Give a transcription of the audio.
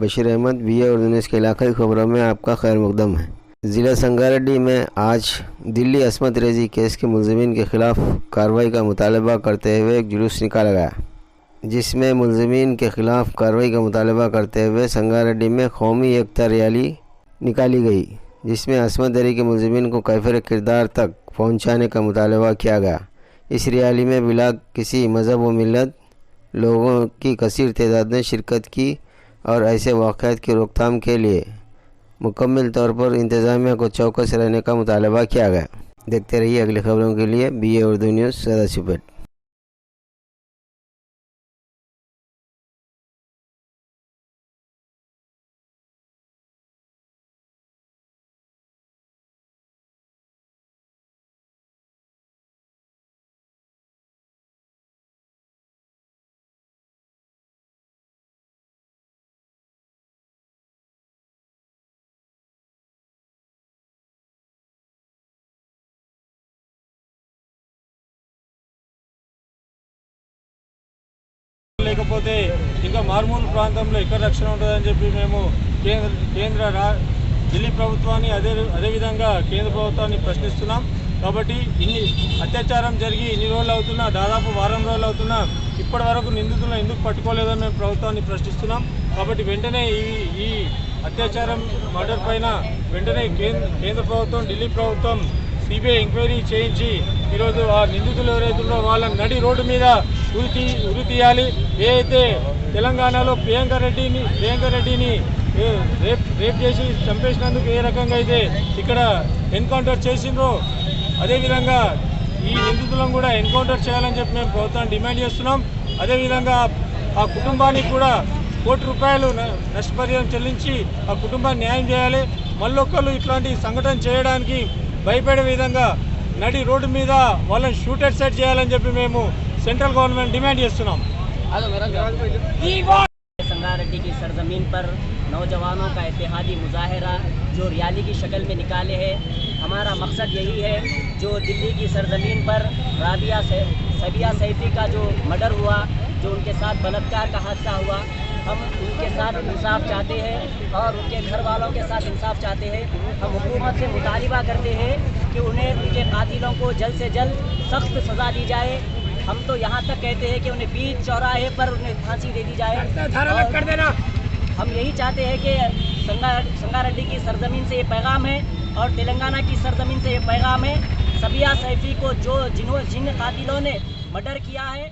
Bashir Ahmad, BA Urdu news के इलाकाई खबरों में आपका खैर मकदम है। ज़िला संगारेड्डी में आज दिल्ली अस्मत रेजी केस के मुलज़िमीन के ख़िलाफ़ कार्रवाई का मुतालबा करते हुए एक जुलूस निकाला गया, जिसमें मुलज़िमीन के ख़िलाफ़ कार्रवाई का मुतालबा करते हुए संगारेड्डी में कौमी एकता रैली निकाली गई, जिसमें अस्मत रेजी के मुलज़िमीन को कैफियत किरदार तक पहुँचाने का मुतालबा किया गया। इस रैली में बिला किसी मज़हब व मिल्लत लोगों की कसीर तादाद ने शिरकत की और ऐसे वाक़यात की रोकथाम के लिए मुकम्मल तौर पर इंतज़ामिया को चौकस रहने का मुतालबा किया गया। देखते रहिए अगली खबरों के लिए BA उर्दू न्यूज़ सदाशिवपेट। లేకపోతే ఇంకా మారుమూల ప్రాంతంలో ఎక్కడ రక్షణ ఉంటుందని చెప్పి మేము ఢిల్లీ ప్రభుత్వాన్ని అదేవిధంగా కేంద్ర ప్రభుత్వాన్ని ప్రశ్నిస్తున్నాం। కాబట్టి ఇన్ని అత్యాచారం జరిగి ఇన్ని రోజులు అవుతున్నా, దాదాపు వారం రోజులు అవుతున్నా ఇప్పటి వరకు నిందితులను ఎందుకు పట్టుకోలేదని మేము ప్రభుత్వాన్ని ప్రశ్నిస్తున్నాం। కాబట్టి వెంటనే ఈ అత్యాచారం మర్డర్ పైన వెంటనే కేంద్ర ప్రభుత్వం, ఢిల్లీ ప్రభుత్వం CBI ఎంక్వైరీ చేయించి ఈరోజు ఆ నిందితులు ఎవరైతే ఉన్నారో వాళ్ళ నడి రోడ్డు మీద ఉరి తీయాలి। ఏదైతే తెలంగాణలో ప్రియాంక రెడ్డిని రేప్ చేసి చంపేసినందుకు ఏ రకంగా అయితే ఇక్కడ ఎన్కౌంటర్ చేసిండ్రో అదేవిధంగా ఈ నిందితులను కూడా ఎన్కౌంటర్ చేయాలని చెప్పి మేము ప్రభుత్వాన్ని డిమాండ్ చేస్తున్నాం। అదేవిధంగా ఆ కుటుంబానికి కూడా ₹1 నష్టపరిహారం చెల్లించి ఆ కుటుంబాన్ని న్యాయం చేయాలి। మళ్ళొక్కళ్ళు ఇట్లాంటి సంఘటన చేయడానికి భయపడే విధంగా నడి రోడ్డు మీద వాళ్ళని షూటర్ సెట్ చేయాలని చెప్పి మేము सेंट्रल गवर्नमेंट डिमांड చేస్తున్నాం। संगारेड्डी की सरजमीन पर नौजवानों का इत्तेहादी मुजाहरा जो रैली की शक्ल में निकाले हैं, हमारा मकसद यही है जो दिल्ली की सरजमीन पर सबिया सैफी का जो मर्डर हुआ, जो उनके साथ बलात्कार का हादसा हुआ, हम उनके साथ इंसाफ चाहते हैं और उनके घर वालों के साथ इंसाफ चाहते हैं। हम हुकूमत से मुतालिबा करते हैं कि उन्हें उनके कातिलों को जल्द से जल्द सख्त सज़ा दी जाए। हम तो यहाँ तक कहते हैं कि उन्हें बीच चौराहे पर उन्हें फांसी दे दी जाए। कर देना। हम यही चाहते हैं कि संगारेड्डी की सरजमीन से ये पैगाम है और तेलंगाना की सरजमीन से ये पैगाम है, सबिया सैफी को जिन कातिलों ने मर्डर किया है